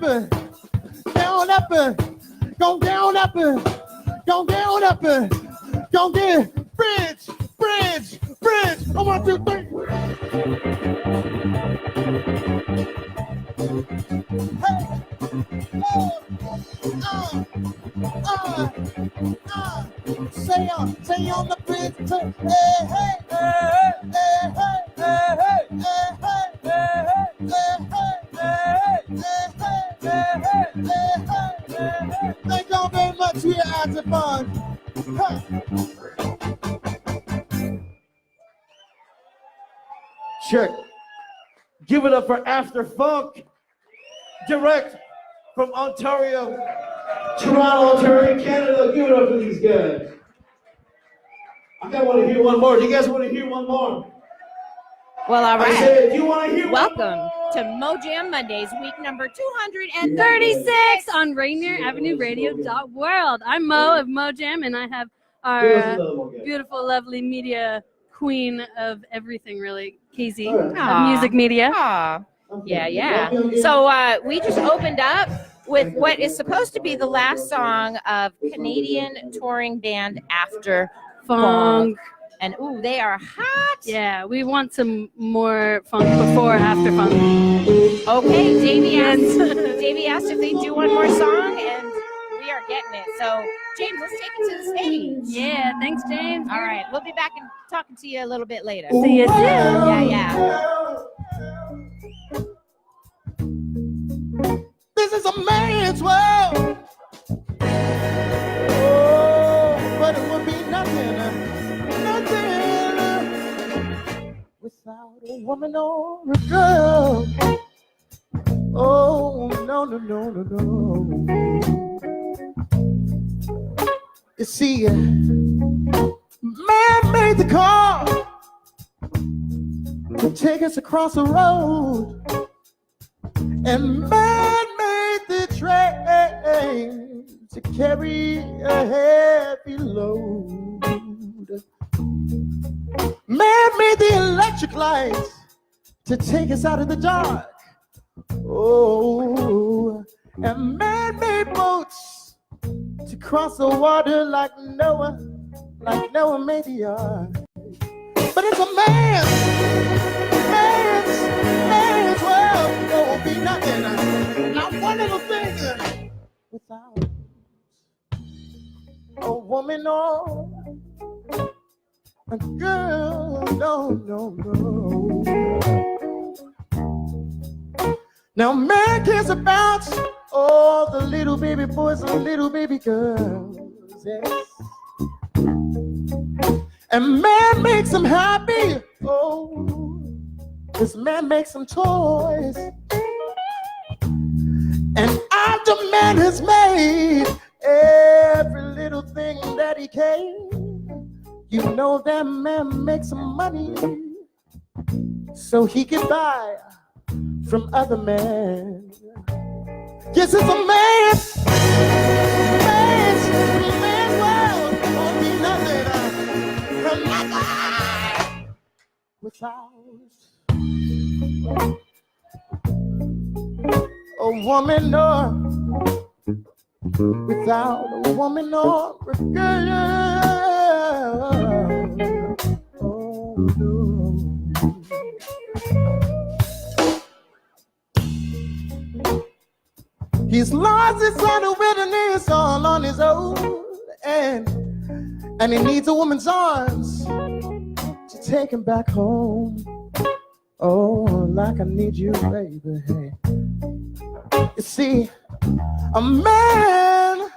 down up, go down up, go down up, go get bridge. 1, 2, 3. Say on the bridge. Thank y'all very much. We are having fun. Check. Give it up for After Funk. Direct from Ontario, Toronto, Ontario, Canada. Give it up for these guys. I want to hear one more. Do you guys want to hear one more? Well, all right. I said, do you want to hear Welcome to Mojam Mondays, week number 236 on RainierAvenueRadio.World. I'm Mo of Mojam, and I have our beautiful, lovely media queen of everything, really, Casey, of music media. Yeah. So we just opened up with what is supposed to be the last song of Canadian touring band After Funk. And ooh, they are hot. Yeah, we want some more funk before After Funk. Okay, Davy asked if they do one more song, and we are getting it. So, James, let's take it to the stage. Yeah, thanks, James. All right, we'll be back and talking to you a little bit later. See you soon. Yeah. This is a man's world. Oh, but it would be nothing without a woman or a girl. Oh, no. You see, man made the car to take us across the road, and man made the train to carry a heavy load. Man made the electric lights to take us out of the dark. Oh, and man made boats to cross the water like Noah made the ark. But it's a man's world. There will be nothing, not one little thing without a woman or a girl. No. Now man cares about all the little baby boys and little baby girls, yes. And man makes them happy. Oh, this man makes them toys. And after man has made every little thing that he can, you know that man makes some money so he can buy from other men. Yes, it's a man's world. Won't be nothing without a woman or without a woman or a girl. Oh, no. He's lost his son in the wilderness all on his own, and he needs a woman's arms to take him back home. Oh, like I need you, baby. You see, a man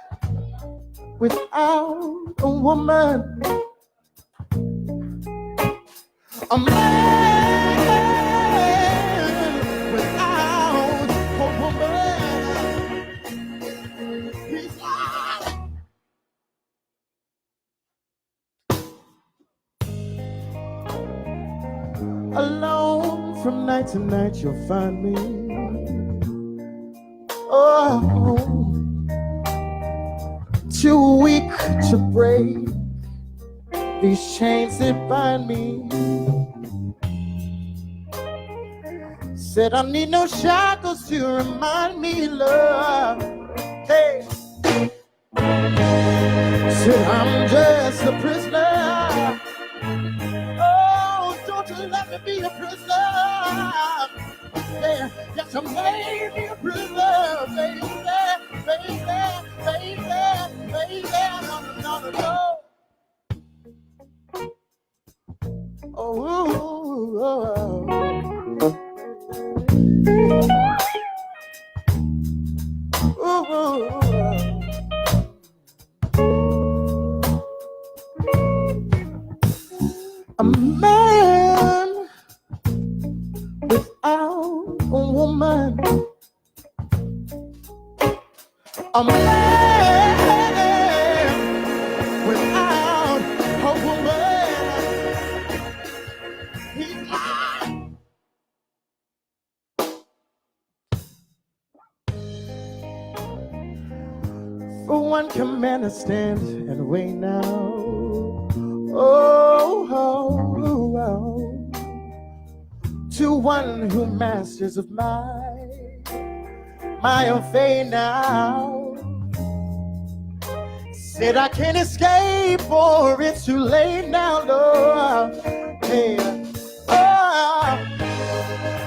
without a woman, a man without a woman, he's alone from night to night. You'll find me. Oh, too weak to break these chains that bind me. Said I need no shackles to remind me love. Hey. Said I'm just a prisoner. Oh, don't you let me be a prisoner. Yeah, yes, I made me a prisoner, baby, baby, baby, baby, no. Oh, a man without a woman. A man without a woman. He's mine. For one can man to stand and wait now. To one who masters of my own fate now. Said I can't escape or it's too late now, Lord. Hey,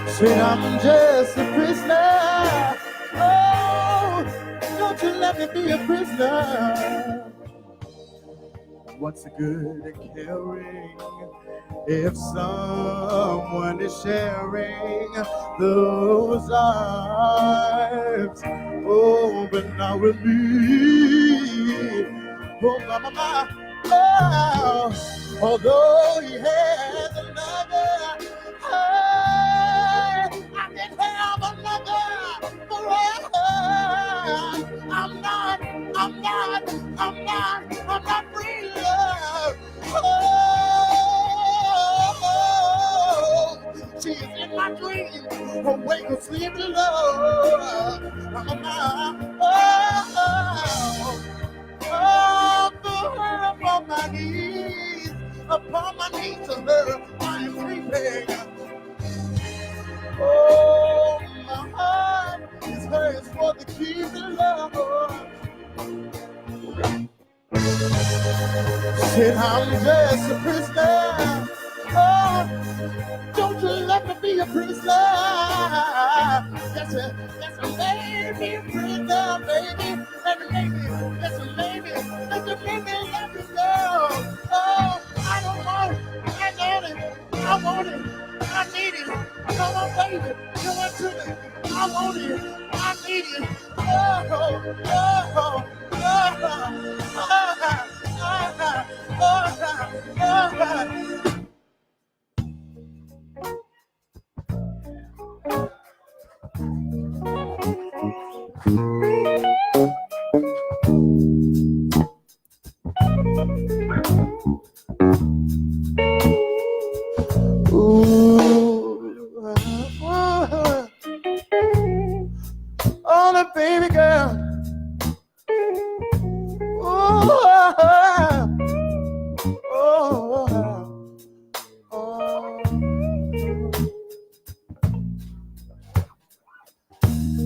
said I'm just a prisoner. Oh, don't you let me be a prisoner. What's the good in caring if someone is sharing those arms? Oh, but not with me. Oh, my. Oh, although he has another, I can have another forever. I'm not free, love. Oh, she is in my dreams, awake or sleep, love. For her upon my knees to her, I am weeping. Oh, my heart is hers for the keys of love. Said I'm just a prisoner. Oh, don't you let me be a prisoner. That's a baby prisoner, baby. That's a baby let me go. Oh, I don't want it. I want it. I need it. Come on, baby. Come on to me. I want it. I need it. Oh, the baby girl.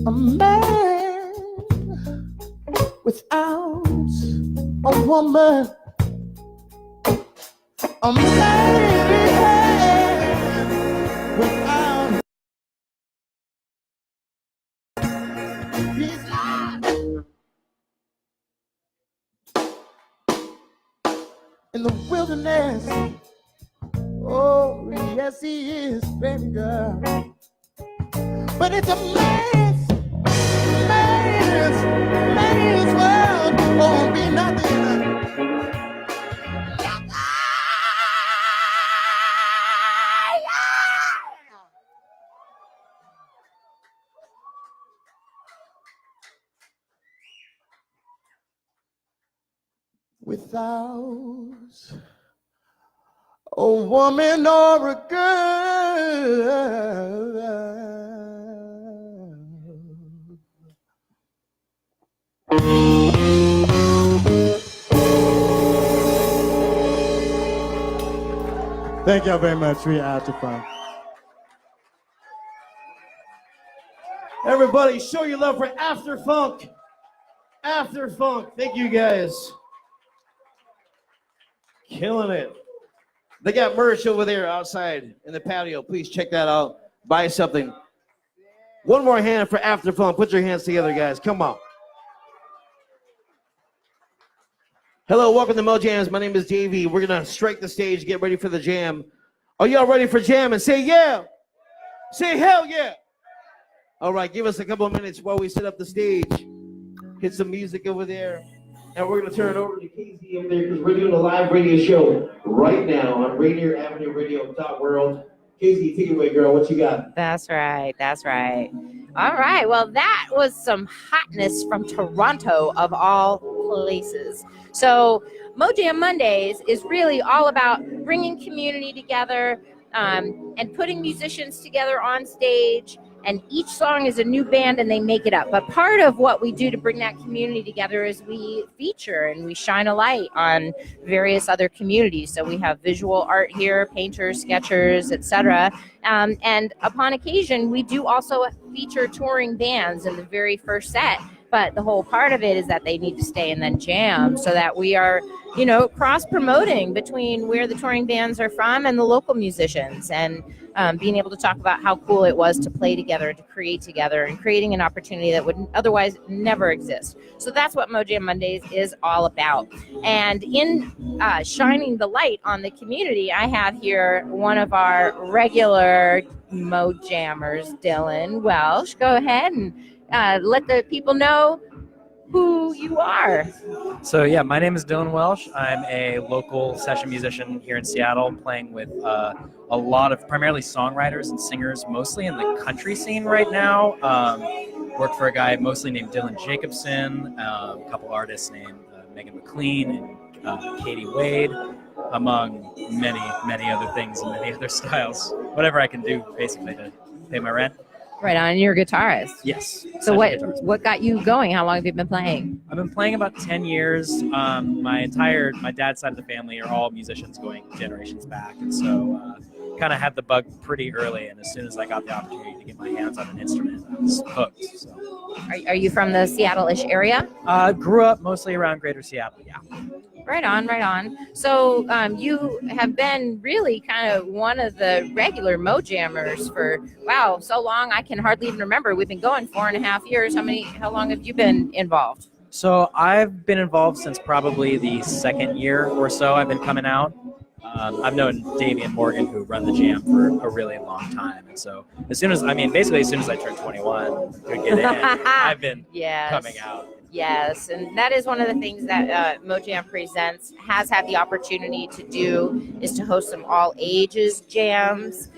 A man without a woman. A man without. He's not in the wilderness. Oh, yes, he is, baby girl. But it's a man's world. Oh, be nothing. Without a woman or a girl. Thank y'all very much. We had to fun. Everybody, show your love for After Funk. After Funk. Thank you guys. Killing it. They got merch over there outside in the patio. Please check that out. Buy something. One more hand for After Funk. Put your hands together, guys. Come on. Hello, welcome to Mo Jams. My name is Davy. We're going to strike the stage, get ready for the jam. Are y'all ready for jam? And say yeah. Say hell yeah. All right, give us a couple of minutes while we set up the stage. Hit some music over there. And we're going to turn it over to KZ over there because we're doing a live radio show right now on RainierAvenueRadio.World. KZ, take it away, girl. What you got? That's right. That's right. All right. Well, that was some hotness from Toronto of all places. So Mo Jam Mondays is really all about bringing community together and putting musicians together on stage. And each song is a new band and they make it up. But part of what we do to bring that community together is we feature and we shine a light on various other communities. So we have visual art here, painters, sketchers, etc. And upon occasion, we do also feature touring bands in the very first set. But the whole part of it is that they need to stay and then jam so that we are, cross-promoting between where the touring bands are from and the local musicians and being able to talk about how cool it was to play together, to create together, and creating an opportunity that would otherwise never exist. So that's what Mo Jam Mondays is all about. And in shining the light on the community, I have here one of our regular Mo Jammers, Dylan Welsh. Go ahead and let the people know who you are. So yeah, my name is Dylan Welsh. I'm a local session musician here in Seattle, playing with a lot of primarily songwriters and singers, mostly in the country scene right now. Worked for a guy mostly named Dylan Jacobson, a couple artists named Megan McLean and Katie Wade, among many, many other things and many other styles. Whatever I can do, basically, to pay my rent. Right on. You're a guitarist. Yes. So what got you going? How long have you been playing? I've been playing about 10 years. My dad's side of the family are all musicians going generations back. And so kind of had the bug pretty early. And as soon as I got the opportunity to get my hands on an instrument, I was hooked. So. Are you from the Seattle-ish area? Grew up mostly around Greater Seattle, yeah. Right on, right on. So you have been really kind of one of the regular Mo Jammers for, wow, so long I can hardly even remember. We've been going 4.5 years. How long have you been involved? So I've been involved since probably the second year or so I've been coming out. I've known Davy and Morgan, who run the jam, for a really long time. And so as soon as I turned 21, could get in, I've been coming out. Yes, and that is one of the things that Mo Jam Presents has had the opportunity to do, is to host some all ages jams.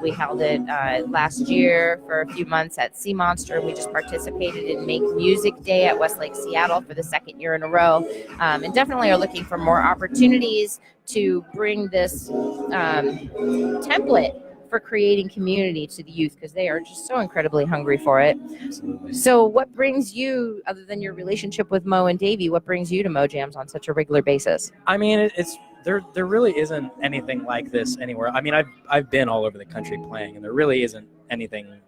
We held it last year for a few months at Sea Monster. We just participated in Make Music Day at Westlake Seattle for the second year in a row, and definitely are looking for more opportunities to bring this template for creating community to the youth, because they are just so incredibly hungry for it. Absolutely. So what brings you, other than your relationship with Mo and Davy, what brings you to Mo Jams on such a regular basis? I mean, there really isn't anything like this anywhere. I mean, I've been all over the country playing, and there really isn't anything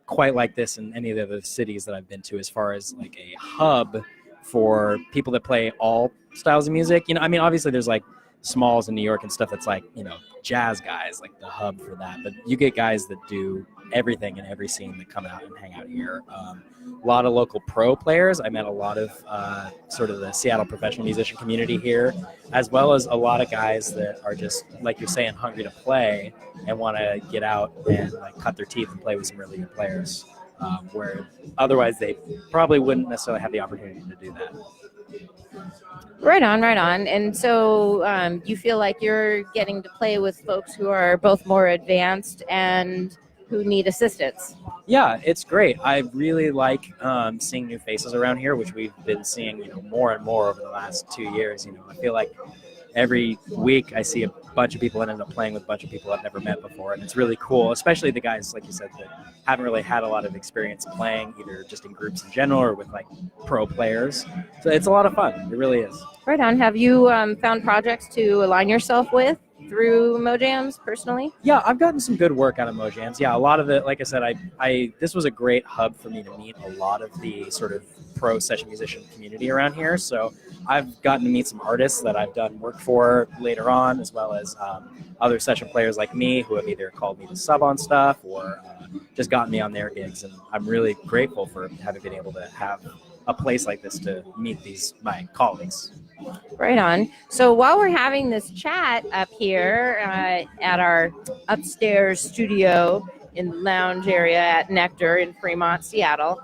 quite like this in any of the other cities that I've been to, as far as like a hub for people that play all styles of music. I mean, obviously there's like Smalls in New York and stuff that's like, jazz guys, like the hub for that. But you get guys that do everything in every scene that come out and hang out here. A lot of local pro players. I met a lot of sort of the Seattle professional musician community here, as well as a lot of guys that are just, like you're saying, hungry to play and want to get out and like cut their teeth and play with some really good players, where otherwise they probably wouldn't necessarily have the opportunity to do that. Right on, right on. And so you feel like you're getting to play with folks who are both more advanced and who need assistance. Yeah, it's great. I really like seeing new faces around here, which we've been seeing, more and more over the last 2 years. I feel like every week I see a bunch of people and end up playing with a bunch of people I've never met before, and it's really cool, especially the guys, like you said, that haven't really had a lot of experience playing, either just in groups in general or with like pro players. So it's a lot of fun. It really is. Right on. Have you found projects to align yourself with through Mojams personally? Yeah, I've gotten some good work out of Mojams. Yeah, a lot of it, like I said, I this was a great hub for me to meet a lot of the sort of pro session musician community around here. So I've gotten to meet some artists that I've done work for later on, as well as other session players like me who have either called me to sub on stuff or just gotten me on their gigs. And I'm really grateful for having been able to have a place like this to meet my colleagues. Right on. So while we're having this chat up here at our upstairs studio in the lounge area at Nectar in Fremont, Seattle,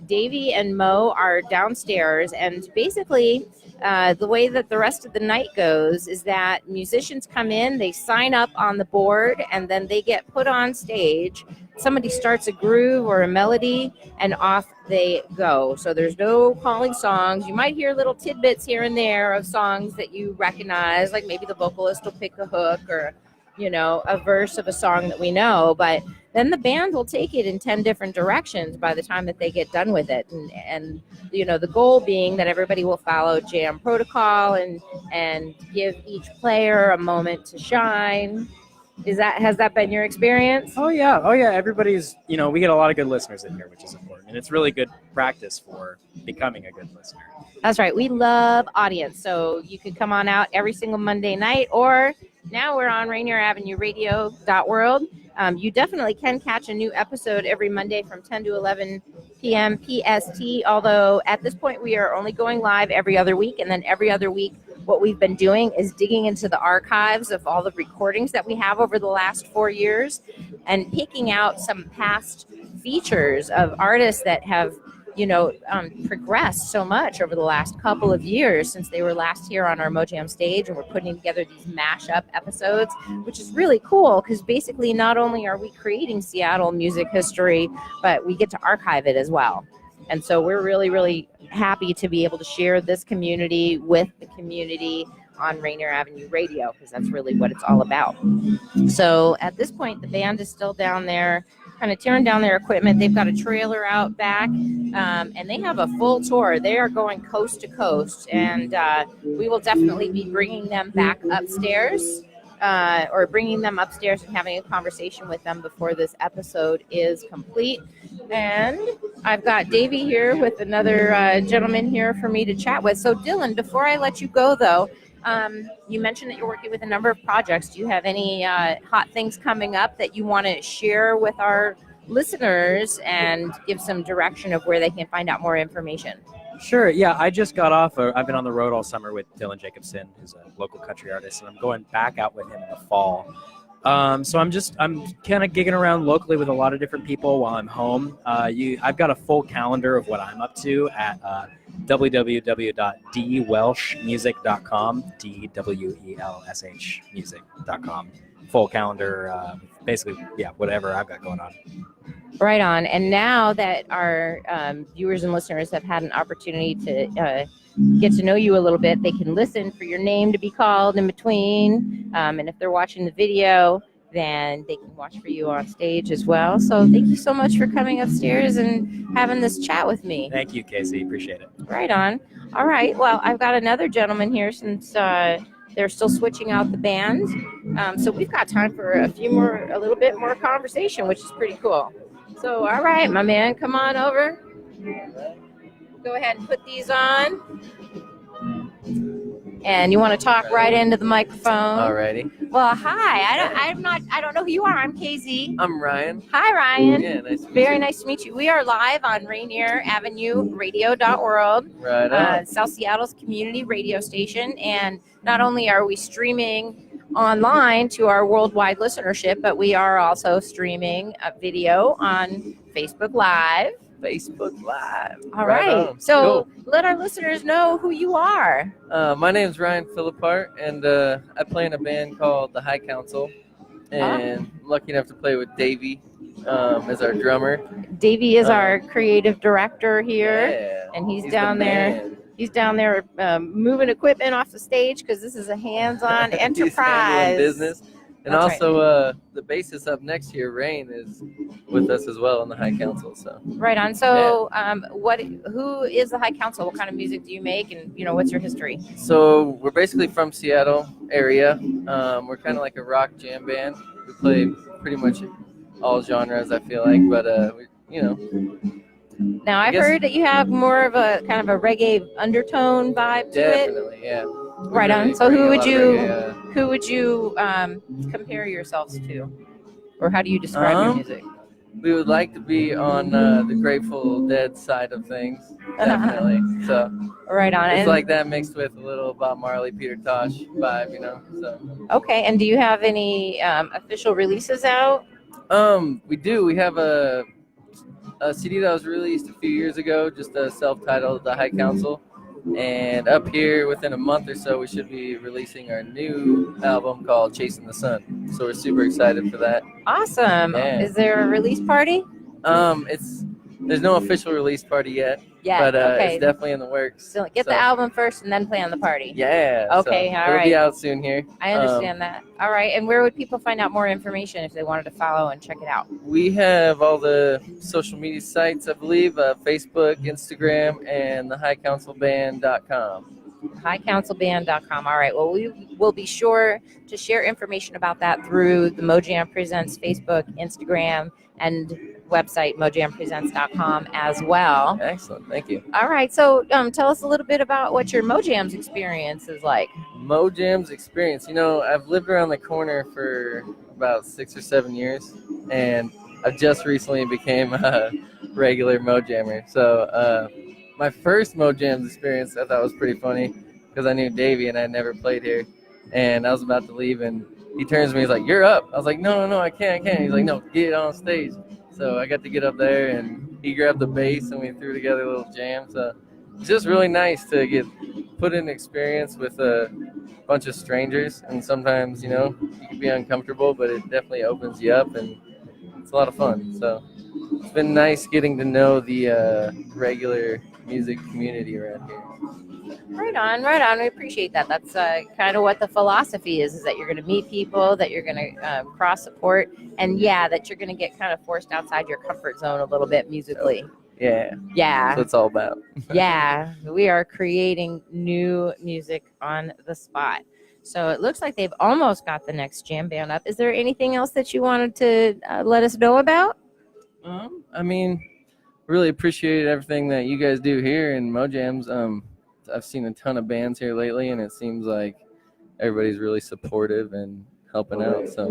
Davy and Mo are downstairs, and basically the way that the rest of the night goes is that musicians come in, they sign up on the board, and then they get put on stage. Somebody starts a groove or a melody, and off they go. So there's no calling songs. You might hear little tidbits here and there of songs that you recognize, like maybe the vocalist will pick a hook or, you know, a verse of a song that we know, but then the band will take it in 10 different directions by the time that they get done with it. And you know, the goal being that everybody will follow jam protocol and give each player a moment to shine. Has that been your experience? Oh yeah. Everybody's, you know, we get a lot of good listeners in here, which is important. And it's really good practice for becoming a good listener. That's right. We love audience. So you can come on out every single Monday night, or now we're on RainierAvenueRadio.World. You definitely can catch a new episode every Monday from 10 to 11 p.m. PST, although at this point we are only going live every other week, and then every other week what we've been doing is digging into the archives of all the recordings that we have over the last 4 years and picking out some past features of artists that have, you know, progressed so much over the last couple of years since they were last here on our Mojam stage, and we're putting together these mashup episodes, which is really cool because basically not only are we creating Seattle music history, but we get to archive it as well. And so we're really, really happy to be able to share this community with the community on Rainier Avenue Radio, because that's really what it's all about. So at this point, the band is still down there kind of tearing down their equipment. They've got a trailer out back, and they have a full tour. They are going coast to coast, and we will definitely be bringing them back upstairs, or bringing them upstairs and having a conversation with them before this episode is complete. And I've got Davy here with another gentleman here for me to chat with. So Dylan, before I let you go though, you mentioned that you're working with a number of projects. Do you have any hot things coming up that you want to share with our listeners and give some direction of where they can find out more information? Sure. Yeah, I just got off. I've been on the road all summer with Dylan Gilkeson, who's a local country artist, and I'm going back out with him in the fall. So I'm kind of gigging around locally with a lot of different people while I'm home. I've got a full calendar of what I'm up to at www.dwelshmusic.com, DWELSH music.com. Full calendar, basically, yeah, whatever I've got going on. Right on. And now that our viewers and listeners have had an opportunity to get to know you a little bit, they can listen for your name to be called in between. And if they're watching the video, then they can watch for you on stage as well. So thank you so much for coming upstairs and having this chat with me. Thank you, Casey. Appreciate it. Right on. All right. Well, I've got another gentleman here since they're still switching out the band. So we've got time for a little bit more conversation, which is pretty cool. So, all right, my man, come on over. Go ahead and put these on. And you want to talk right into the microphone. Alrighty. Well, hi. I don't know who you are. I'm Casey. I'm Ryan. Hi, Ryan. Yeah, nice to meet Very you. nice to meet you. We are live on RainierAvenueRadio.World, Right on. South Seattle's community radio station. And not only are we streaming online to our worldwide listenership, but we are also streaming a video on Facebook Live. Facebook Live. All right. On. So Cool. let our listeners know who you are. My name's Ryan Philippart, and I play in a band called the High Council, and I'm lucky enough to play with Davy as our drummer. Davy is our creative director here, Yeah, and he's down there. man. He's down there moving equipment off the stage because this is a hands-on He's enterprise. handling business. And That's also, the bassist up next here, Rain, is with us as well on the High Council. So Right on. So, who is the High Council? What kind of music do you make, and what's your history? So we're basically from Seattle area. We're kind of like a rock jam band. We play pretty much all genres, I feel like, but Now, I've heard that you have more of a kind of a reggae undertone vibe to it. definitely, yeah. Right on. Really So, bring who a would lot of you reggae, who would you compare yourselves to, or how do you describe your music? we would like to be on the Grateful Dead side of things, definitely. So Right on. it's And, like that mixed with a little Bob Marley, Peter Tosh vibe, So okay. And do you have any official releases out? we do. We have a CD that was released a few years ago, just self-titled The High Council. And up here within a month or so, we should be releasing our new album called Chasing the Sun. So we're super excited for that. Awesome. Yeah. Is there a release party? There's no official release party yet, but okay. it's definitely in the works. So get the album first and then plan the party. Yeah. Okay, so all it'll right. be out soon here. I understand that. All right. And where would people find out more information if they wanted to follow and check it out? We have all the social media sites, I believe, Facebook, Instagram, and thehighcouncilband.com. highcouncilband.com. All right. Well, we will be sure to share information about that through the Mojam Presents Facebook, Instagram, and website, mojampresents.com as well. Excellent. Thank you. All right. So tell us a little bit about what your Mojam's experience is like. Mojam's experience. I've lived around the corner for about 6 or 7 years, and I just recently became a regular Mojammer. So my first Mojam's experience I thought was pretty funny because I knew Davy and I never played here, and I was about to leave, and he turns to me, he's like, "You're up." I was like, no, I can't. He's like, "No, get on stage." So I got to get up there, and he grabbed the bass, and we threw together a little jam. So it's just really nice to get put in experience with a bunch of strangers, and sometimes, you can be uncomfortable, but it definitely opens you up, and it's a lot of fun. So it's been nice getting to know the regular music community around here. Right on. We appreciate that. That's kind of what the philosophy is that you're going to meet people, that you're going to cross support, and that you're going to get kind of forced outside your comfort zone a little bit musically. Yeah. Yeah. That's what it's all about. Yeah. We are creating new music on the spot. So it looks like they've almost got the next jam band up. Is there anything else that you wanted to let us know about? Really appreciate everything that you guys do here in Mojam's. I've seen a ton of bands here lately, and it seems like everybody's really supportive and helping out. So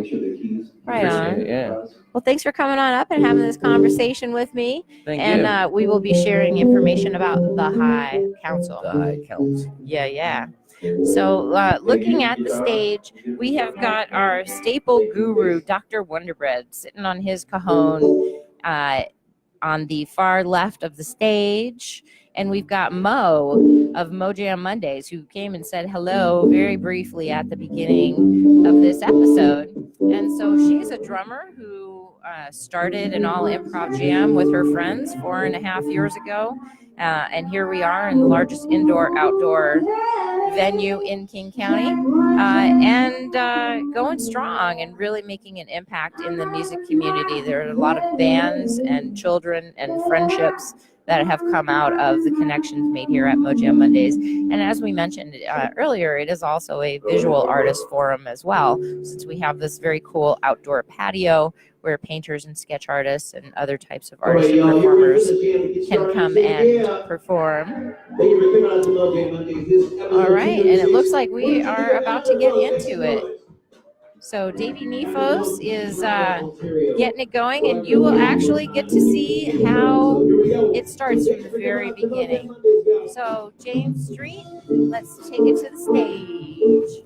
Right on. appreciate it, yeah. Well, thanks for coming on up and having this conversation with me. Thank and you. We will be sharing information about the High Council. The High Council. Yeah. So looking at the stage, we have got our staple guru, Dr. Wonderbread, sitting on his cajon on the far left of the stage. And we've got Mo of Mojam Mondays, who came and said hello very briefly at the beginning of this episode. And so she's a drummer who started an all improv jam with her friends 4.5 years ago. And here we are in the largest indoor-outdoor venue in King County, and going strong and really making an impact in the music community. There are a lot of bands and children and friendships that have come out of the connections made here at Mojam Mondays. And as we mentioned earlier, it is also a visual artist forum as well, since we have this very cool outdoor patio where painters and sketch artists and other types of artists and performers can come and perform. All right, and it looks like we are about to get into it. So Davy Nefos is getting it going, and you will actually get to see how it starts from the very beginning. So James Street, let's take it to the stage.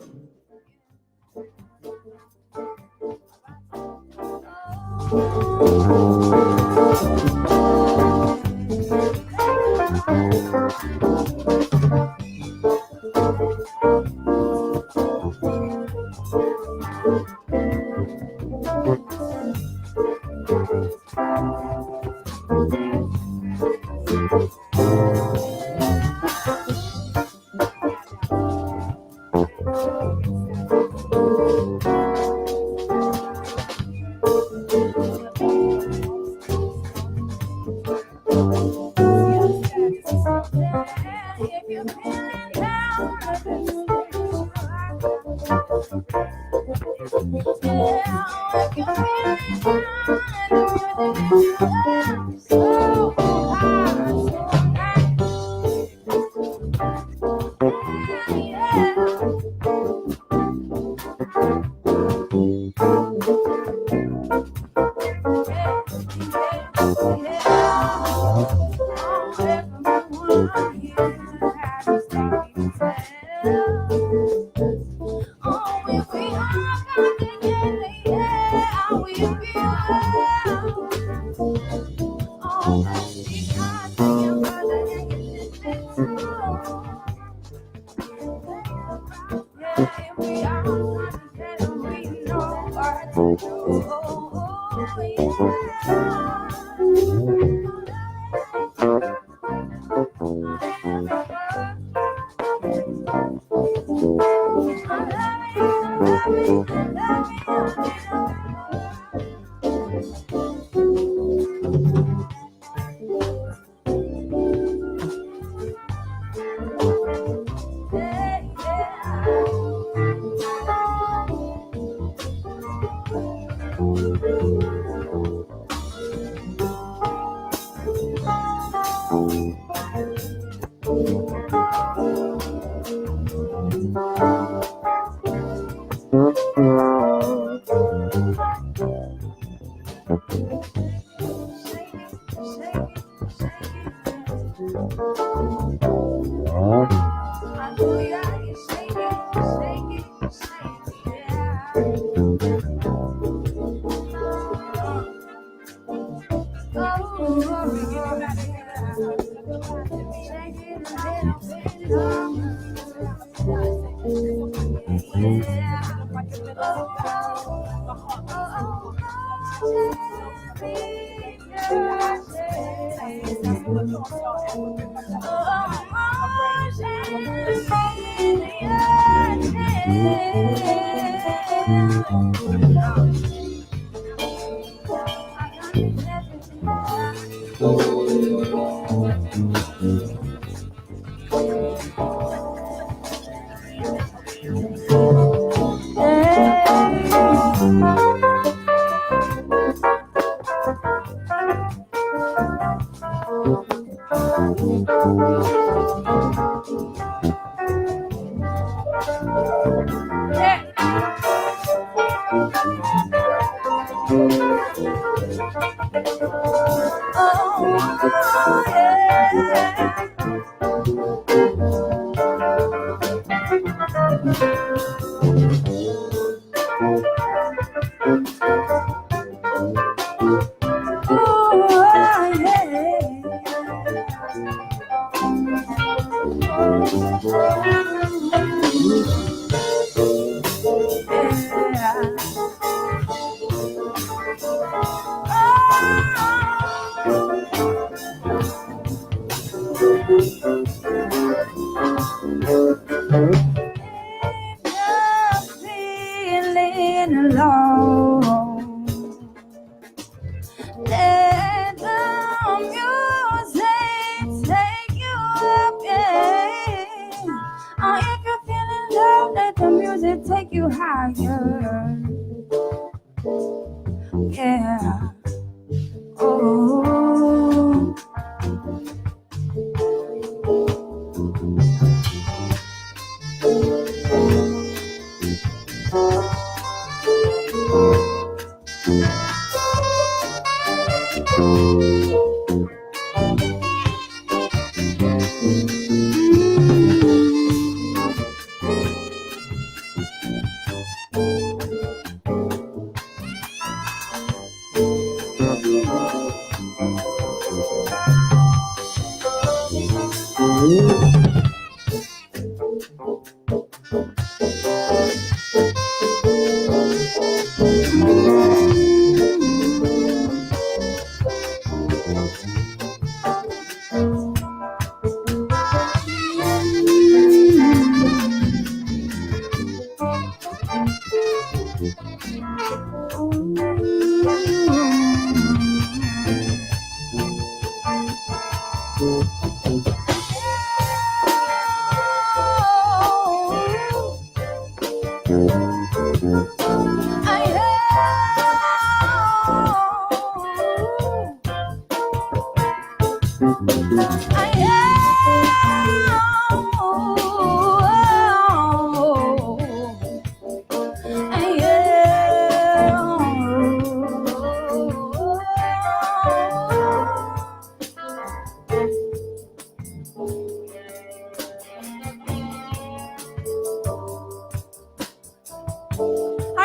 How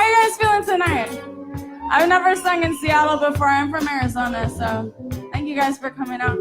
you guys feeling tonight? I've never sung in Seattle before. I'm from Arizona, so thank you guys for coming out.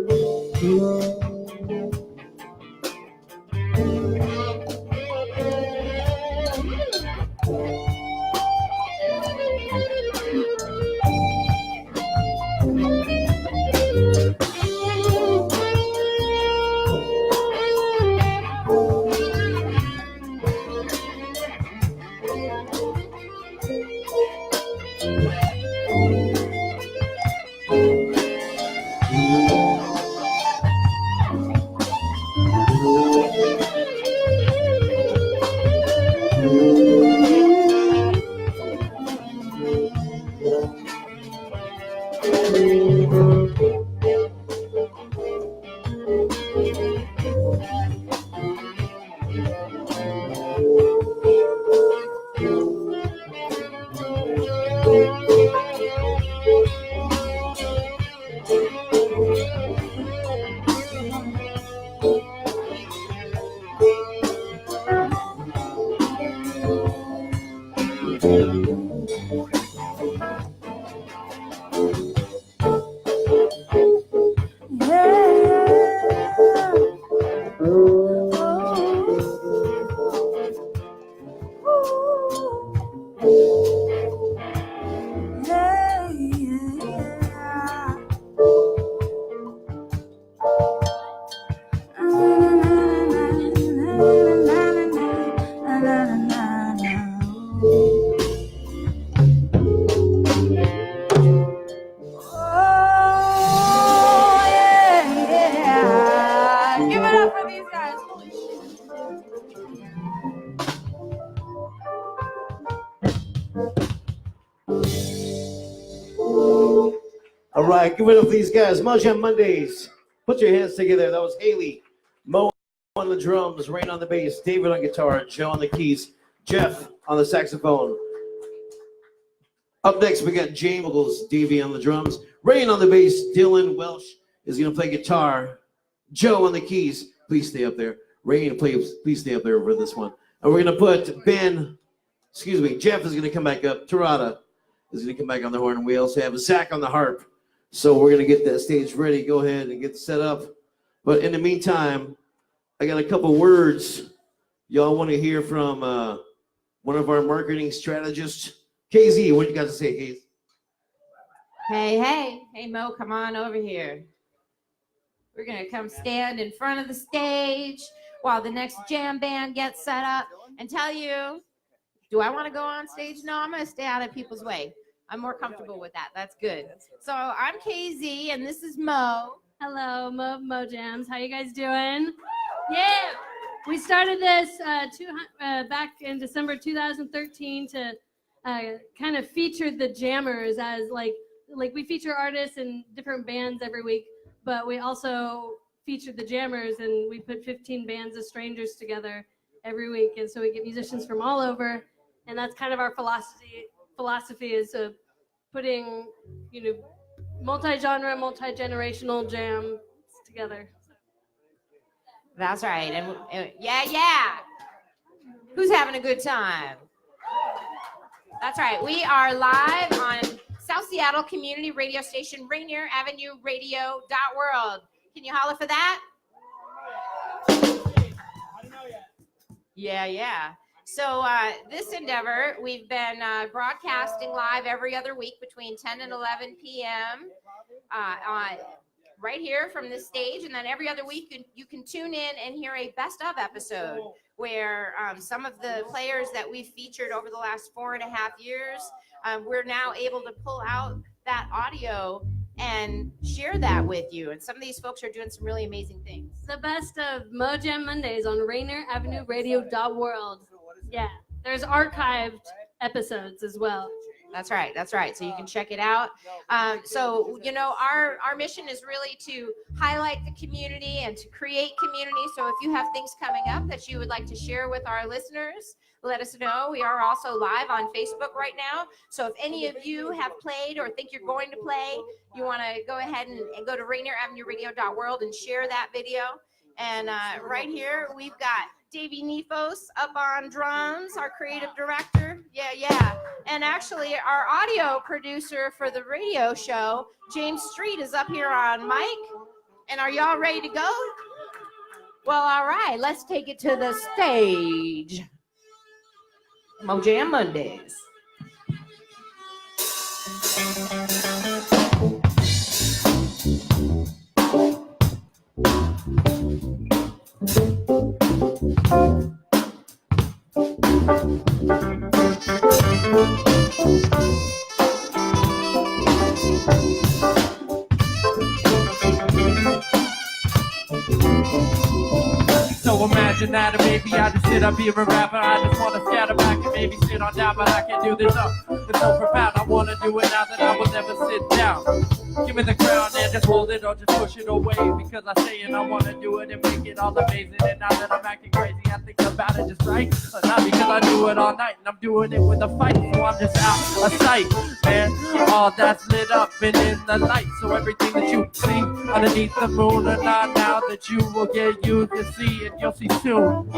All right, give it up for these guys. Mojam Mondays. Put your hands together. That was Haley. Mo on the drums, Rain on the bass, David on guitar, Joe on the keys, Jeff on the saxophone. Up next, we got James Davy on the drums, Rain on the bass, Dylan Welsh is going to play guitar, Joe on the keys. Please stay up there. Rain, please stay up there for this one. And we're going to put Jeff is going to come back up. Tarada is going to come back on the horn. And we also have Zach on the harp. So we're going to get that stage ready. Go ahead and get set up. But in the meantime, I got a couple words y'all want to hear from one of our marketing strategists. KZ, what you got to say, KZ? Hey, Mo, come on over here. We're going to come stand in front of the stage while the next jam band gets set up and tell you, do I want to go on stage? No, I'm going to stay out of people's way. I'm more comfortable with that. That's good. So I'm KZ, and this is Mo. Hello, Mo Jams. How you guys doing? Yeah. We started this back in December 2013 to kind of feature the jammers as like we feature artists and different bands every week, but we also featured the jammers, and we put 15 bands of strangers together every week, and so we get musicians from all over, and that's kind of our philosophy is putting, multi-genre, multi-generational jams together. That's right. And yeah. Who's having a good time? That's right. We are live on South Seattle community radio station, RainierAvenueRadio.World. Can you holler for that? Yeah. So this endeavor, we've been broadcasting live every other week between 10 and 11 p.m. Right here from this stage. And then every other week, you can tune in and hear a best of episode where some of the players that we've featured over the last 4.5 years, we're now able to pull out that audio and share that with you. And some of these folks are doing some really amazing things. The best of Mojam Mondays on RainierAvenueRadio.World. Yeah, there's archived episodes as well. That's right. That's right. So you can check it out. So, you know, our mission is really to highlight the community and to create community. So if you have things coming up that you would like to share with our listeners, let us know. We are also live on Facebook right now. So if any of you have played or think you're going to play, you want to go ahead and go to RainierAvenueRadio.World and share that video. And right here, we've got Davy Nefos up on drums, our creative director. Yeah. And actually, our audio producer for the radio show, James Street, is up here on mic. And are y'all ready to go? Well, all right. Let's take it to the stage. Mojam Mondays. So imagine that, and maybe I just sit up here and rap, and I just wanna scatter back and maybe sit on down, but I can't do this up. It's so profound, I wanna do it now that I will never sit down. Give me the crown and just hold it or just push it away, because I say it, I wanna do it and make it all amazing. And now that I'm acting crazy, I think about it just right. Not because I do it all night and I'm doing it with a fight, so I'm just out of sight, man. All that's lit up and in the light, so everything that you see underneath the moon, and not now that you will get used to see, and you'll see soon.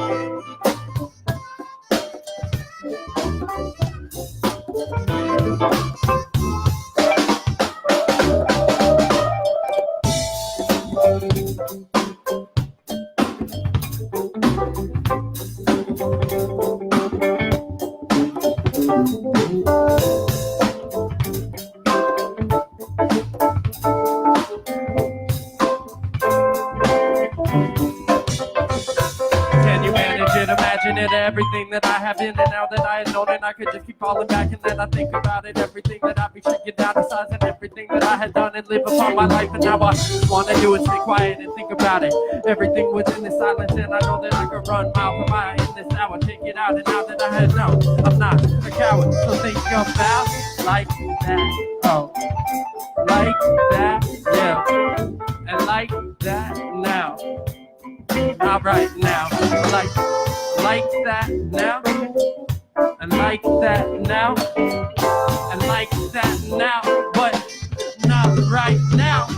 Can you manage it? Imagine it, everything that I have been, and now that I had known it, I could just keep falling back, and then I think about it, everything that I've been shaking down to size, and everything that I had done and live upon my life, and now I want to do is stay quiet and think about it. Everything within the silence, and I know that I could run mile for mile in this hour, take it out, and now that I had known, I'm not a coward, so think about like that, oh, like that, yeah, and like that now. Not right now, like that now, and like that now, and like that now, but not right now.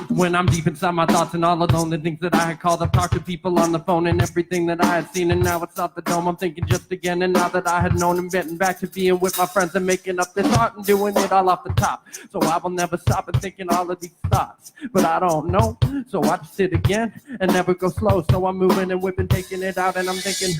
When I'm deep inside my thoughts and all alone, the things that I had called up, talked to people on the phone and everything that I had seen, and now it's not the dome. I'm thinking just again, and now that I had known and getting back to being with my friends and making up this art and doing it all off the top. So I will never stop and thinking all of these thoughts, but I don't know. So I just sit again and never go slow. So I'm moving and whipping, taking it out, and I'm thinking,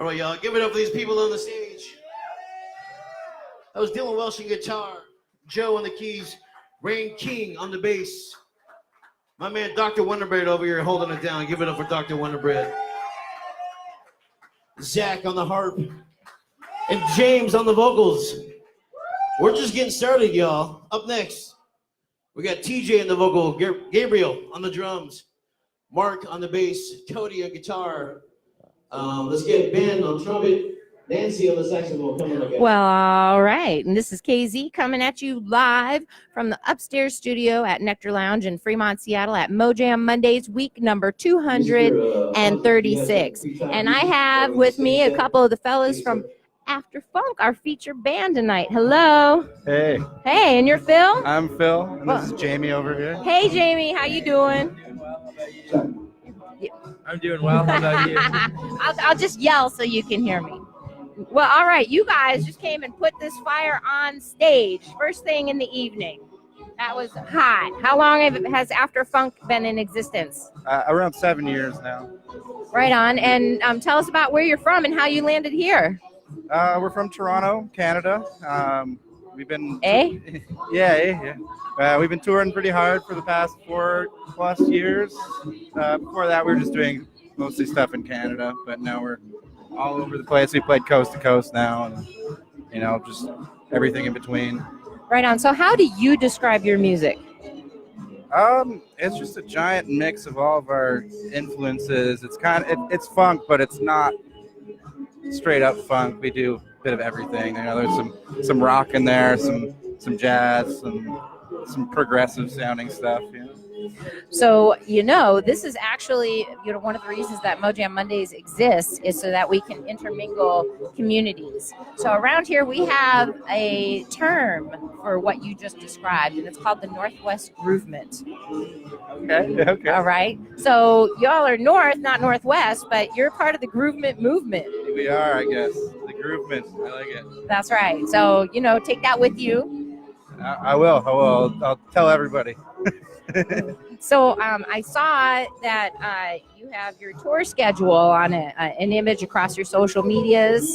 All right, y'all, give it up for these people on the stage. That was Dylan Welsh on guitar, Joe on the keys, Rain King on the bass. My man Dr. Wonderbread over here holding it down. Give it up for Dr. Wonderbread. Zach on the harp, and James on the vocals. We're just getting started, y'all. Up next, we got TJ on the vocal, Gabriel on the drums, Mark on the bass, Cody on guitar. Let's get Ben on trumpet, Nancy on the saxophone. Come on, again. Well, all right. And this is KZ coming at you live from the upstairs studio at Nectar Lounge in Fremont, Seattle at Mojam Mondays, week number 236. And I have with me a couple of the fellas from After Funk, our featured band tonight. Hello. Hey. Hey, and you're Phil? I'm Phil, and this is Jamie over here. Hey, Jamie. How you doing? I'm doing well. How about you? I'll just yell so you can hear me. Well, all right. You guys just came and put this fire on stage first thing in the evening. That was hot. How long has After Funk been in existence? Around 7 years now. Right on. And tell us about where you're from and how you landed here. We're from Toronto, Canada. We've been we've been touring pretty hard for the past 4+ years. Before that, we were just doing mostly stuff in Canada, but now we're all over the place. We played coast to coast now, and just everything in between. Right on. So how do you describe your music? It's just a giant mix of all of our influences. It's funk, but it's not straight up funk. We do a bit of everything. There's some rock in there, some jazz, some progressive sounding stuff. So, this is actually, one of the reasons that Mojam Mondays exists is so that we can intermingle communities. So around here we have a term for what you just described, and it's called the Northwest Groovement. Okay. All right. So y'all are north, not northwest, but you're part of the Groovement movement. We are, I guess. The Groovement. I like it. That's right. So, take that with you. I will. I'll tell everybody. So I saw that you have your tour schedule on an image across your social medias.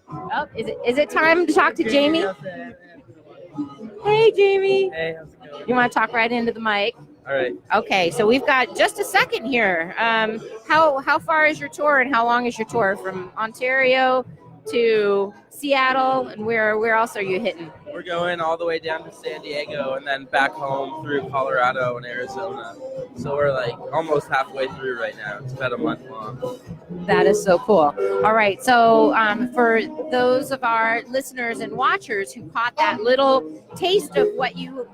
Oh, is it time to talk to Jamie? Hey, Jamie. Hey, how's it going? You want to talk right into the mic? All right. Okay, so we've got just a second here. How far is your tour, and how long is your tour from Ontario to Seattle, and where else are you hitting? We're going all the way down to San Diego and then back home through Colorado and Arizona. So we're like almost halfway through right now. It's about a month long. That is so cool. All right. So for those of our listeners and watchers who caught that little taste of what you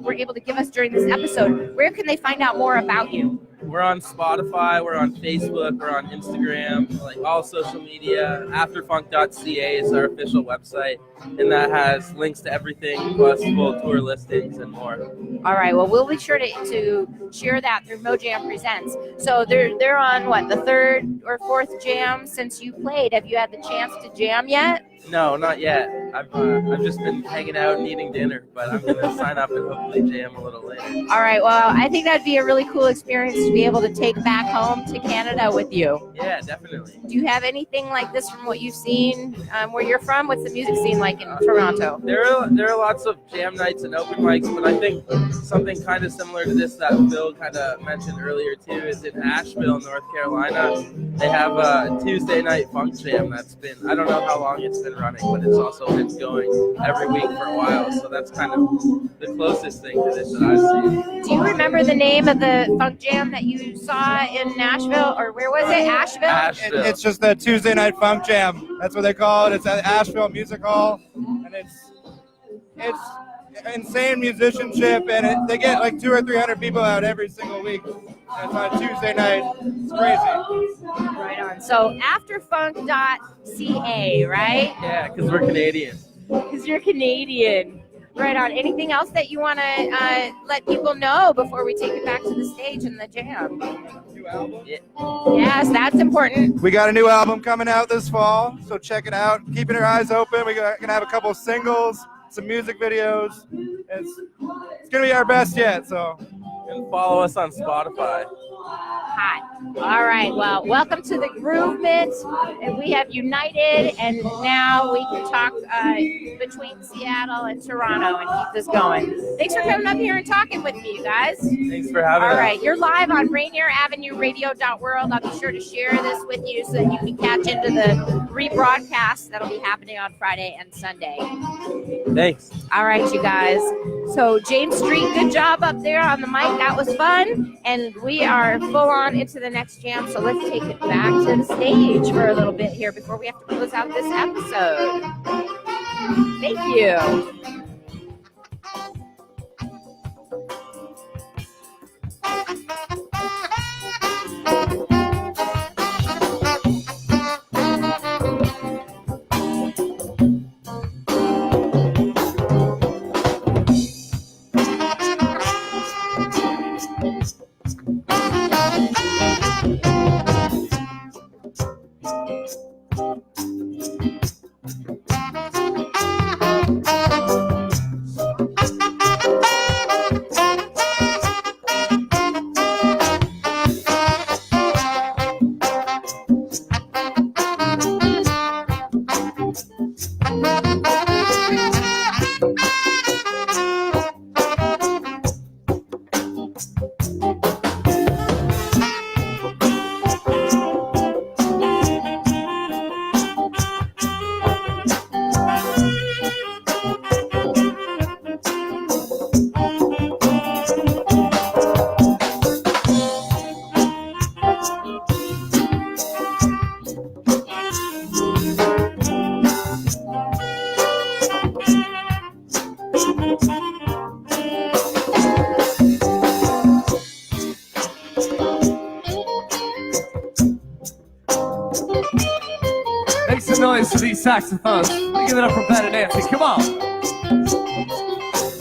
were able to give us during this episode, where can they find out more about you? We're on Spotify, we're on Facebook, we're on Instagram, like all social media. Afterfunk.ca is our official website, and that has links to everything, plus full tour listings and more. All right. Well, we'll be sure to share that through Mojam Presents. So they're on what, the third or fourth jam since you played. Have you had the chance to jam yet? No, not yet. I've just been hanging out and eating dinner, but I'm going to sign up and hopefully jam a little later. All right. Well, I think that'd be a really cool experience to be able to take back home to Canada with you. Yeah, definitely. Do you have anything like this from what you've seen where you're from? What's the music scene like in Toronto? There are lots of jam nights and open mics, but I think something kind of similar to this that Phil kind of mentioned earlier too is in Asheville, North Carolina. They have a Tuesday night funk jam that's been, I don't know how long it's been running, but it's also been going every week for a while. So that's kind of the closest thing to this that I've seen. Do you remember the name of the funk jam that you saw in Nashville, or where was it? Asheville? It's just the Tuesday night funk jam. That's what they call it. It's at Asheville Music Hall, and it's insane musicianship, and they get like 200 or 300 people out every single week. And it's on Tuesday night. It's crazy. Right on. So afterfunk.ca, right? Yeah, because we're Canadian. Because you're Canadian. Right on. Anything else that you want to let people know before we take it back to the stage and the jam? New album? Yeah. Yes, that's important. We got a new album coming out this fall, so check it out. Keeping your eyes open. We're gonna have a couple of singles, some music videos. It's gonna be our best yet. So. And follow us on Spotify. Hot. All right. Well, welcome to the Groovement, and we have united, and now we can talk between Seattle and Toronto and keep this going. Thanks for coming up here and talking with me, you guys. Thanks for having us. All right. You're live on RainierAvenueRadio.World. I'll be sure to share this with you so that you can catch into the rebroadcast that'll be happening on Friday and Sunday. Thanks. All right, you guys. So James Street, good job up there on the mic. That was fun. And we are full on into the next jam. So let's take it back to the stage for a little bit here before we have to close out this episode. Thank you. to these saxophones. Give it up for Ben and Nancy. Come on.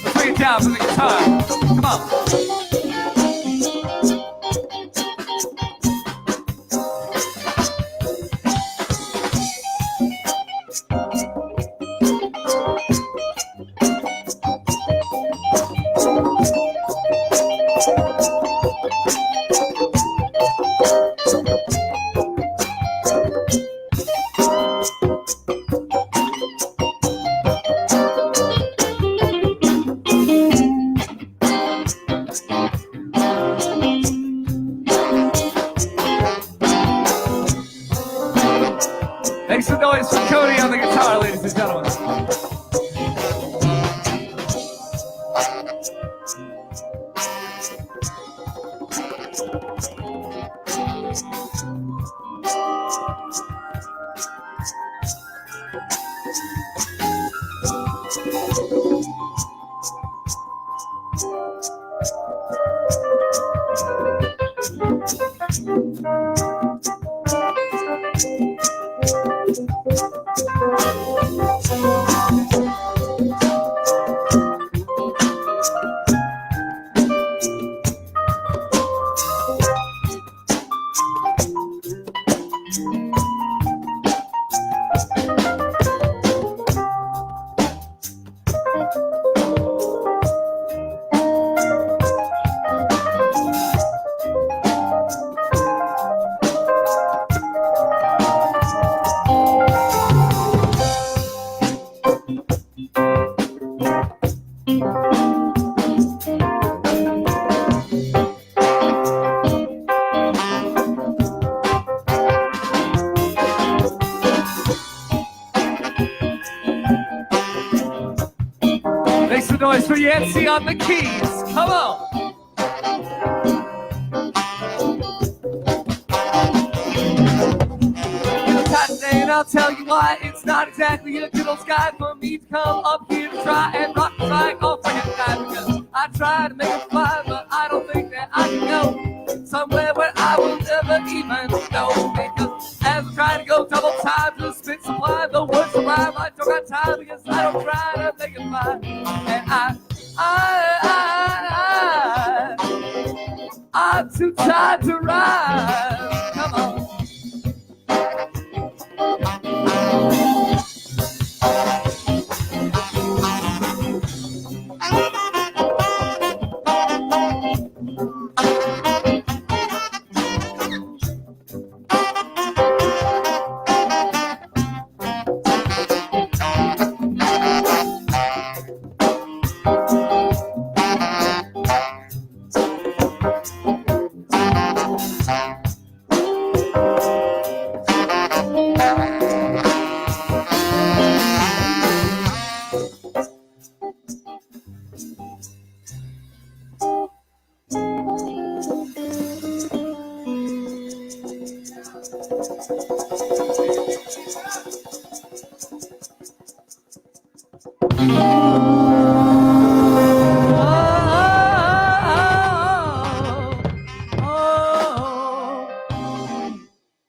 Let's bring it down for the guitar. Come on. Make some noise for Cody on the guitar, ladies and gentlemen. Make some noise for Yancy on the keys. Come on. And I'll tell you why. It's not exactly a good old sky for me to come up here to try and rock the track all freaking time. Because I try to make it fly, but I don't think that I can go somewhere where I will never even know. Because as I try to go double time to spit supply, the words will rhyme. I don't got time because I don't try to make it fly. And I'm too tired to rhyme. Come on.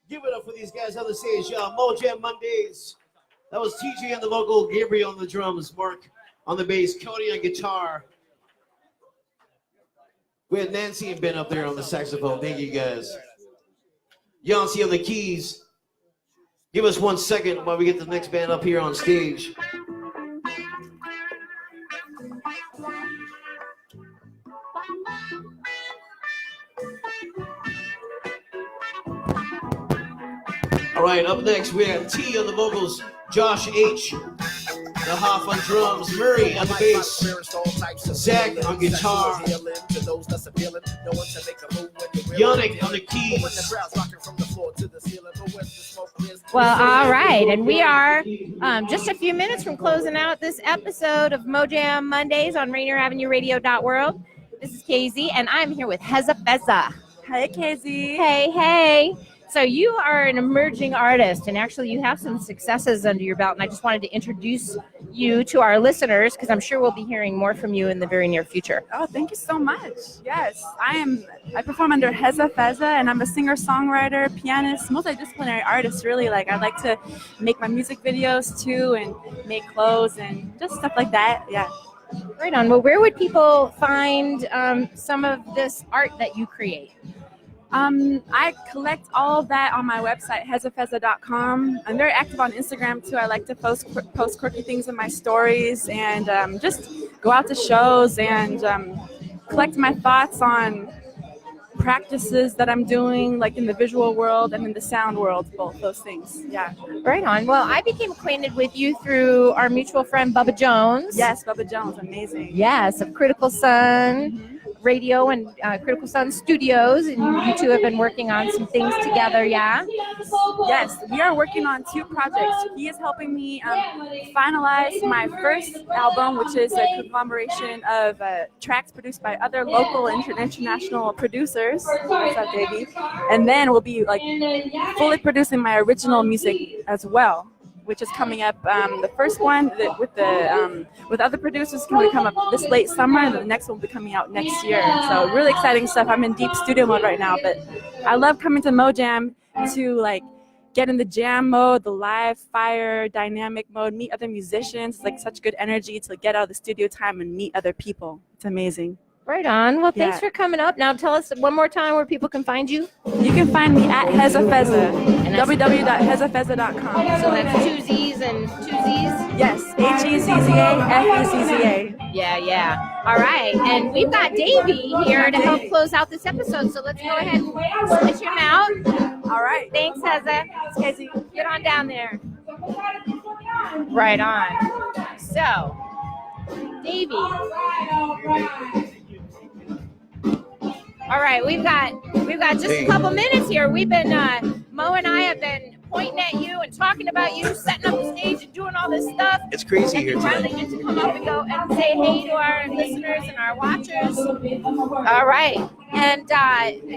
Give it up for these guys on the stage, y'all. Mojam Mondays. That was TJ on the vocal, Gabriel on the drums, Mark on the bass, Cody on guitar. We had Nancy and Ben up there on the saxophone. Thank you guys. Yancy on the keys. Give us 1 second while we get the next band up here on stage. All right, up next we have T on the vocals, Josh H, the Hoff on drums, Murray on the bass, Zach on guitar, Yannick on the keys. Well, all right, and we are just a few minutes from closing out this episode of Mojam Mondays on RainierAvenueRadio.World. This is KZ, and I'm here with Heza Feza. Hey, KZ. Hey. So you are an emerging artist, and actually you have some successes under your belt, and I just wanted to introduce you to our listeners because I'm sure we'll be hearing more from you in the very near future. Oh, thank you so much. Yes, I perform under Heza Feza, and I'm a singer-songwriter, pianist, multidisciplinary artist, really. Like, I like to make my music videos, too, and make clothes and just stuff like that, yeah. Right on. Well, where would people find some of this art that you create? I collect all of that on my website, hezafeza.com. I'm very active on Instagram, too. I like to post quirky things in my stories and just go out to shows and collect my thoughts on practices that I'm doing, like in the visual world and in the sound world, both those things. Yeah. Right on. Well, I became acquainted with you through our mutual friend, Bubba Jones. Yes, Bubba Jones, amazing. Yes, of Critical Sun Radio and Critical Sun Studios, and you two have been working on some things together, yeah? Yes, we are working on 2 projects. He is helping me finalize my first album, which is a conglomeration of tracks produced by other local and international producers. What's up, Davy? And then we'll be like fully producing my original music as well, which is coming up. The first one with other producers is going to come up this late summer, and the next one will be coming out next year. So really exciting stuff. I'm in deep studio mode right now, but I love coming to Mojam to like get in the jam mode, the live fire dynamic mode, meet other musicians. It's like such good energy to get out of the studio time and meet other people. It's amazing. Right on. Well, thanks Yeah. for coming up. Now tell us one more time where people can find you. You can find me at Heza Feza, www.hezafeza.com. So that's 2 Z's and 2 Z's? Yes, HEZZA, FEZZA. Yeah. All right. And we've got Davy here to help close out this episode. So let's go ahead and switch him out. All right. Thanks, Heza. Thanks, Casey. Get on down there. Right on. So, Davy. All right, we've got just a couple minutes here. We've been Mo and I have been pointing at you and talking about you, setting up the stage and doing all this stuff. It's crazy and here you finally today. get to come up and go and say hey to our listeners and our watchers. All right, and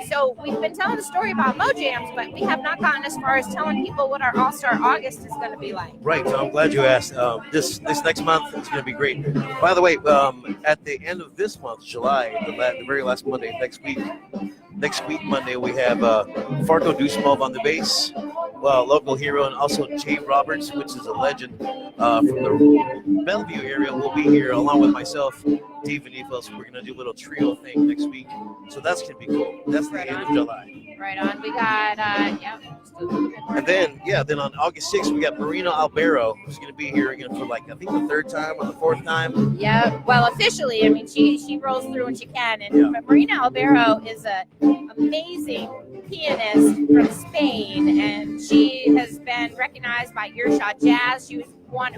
so we've been telling the story about Mojams, but we have not gotten as far as telling people what our All-Star August is going to be like. Right, so I'm glad you asked. This next month is going to be great. By the way, at the end of this month, July, the very last Monday, next week Monday, we have Farco Dusmov on the bass, local hero, and also Jay Roberts, which is a legend from the Bellevue area, will be here along with myself, Davy and Nefos. We're going to do a little trio thing next week, so that's going to be cool. That's the end of July. Right on. We got, And then on August 6th, we got Marina Albero, who's going to be here again for I think the 3rd time or the 4th time. Yeah, well, officially, I mean, she rolls through when she can. And Marina Albero is an amazing pianist from Spain, and she has been recognized by Earshot Jazz. She was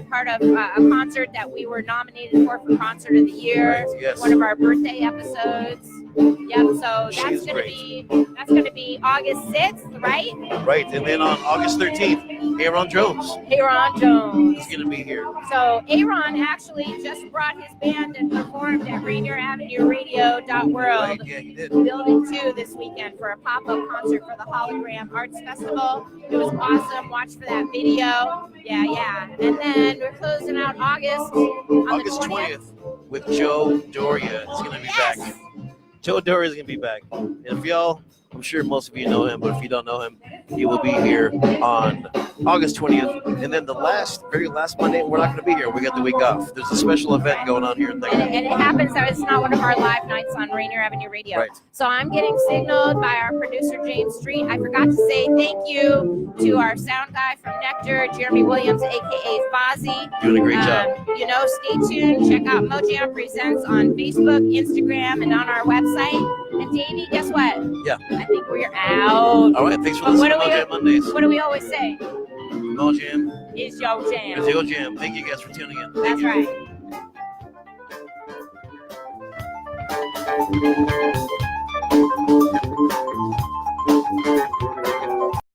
part of a concert that we were nominated for Concert of the Year. Right, yes. One of our birthday episodes. Yep. So that's gonna be August 6th, right? Right, and then on August 13th, Aaron Jones Aaron Jones is going to be here. So Aaron actually just brought his band and performed at RainierAvenueRadio.World. Right, yeah, he did. Building 2 this weekend for a pop-up concert for the Hologram Arts Festival. It was awesome. Watch for that video. Yeah. And then we're closing out August August 20th with Joe Doria is going to be back. Joe Doria is going to be back. And if y'all, I'm sure most of you know him, but if you don't know him, he will be here on August 20th. And then the very last Monday, we're not going to be here. We got the week off. There's a special event going on here in Nectar. And it happens that it's not one of our live nights on Rainier Avenue Radio. Right. So I'm getting signaled by our producer, James Street. I forgot to say thank you to our sound guy from Nectar, Jeremy Williams, a.k.a. Fozzy. Doing a great job. Stay tuned. Check out Mojam Presents on Facebook, Instagram, and on our website. And Davey, guess what? Yeah. I think we're out. All right, thanks for listening to Mojam Mondays. What do we always say? Mojam It's your jam. is your jam. Thank you guys for tuning in. Thank That's you. right.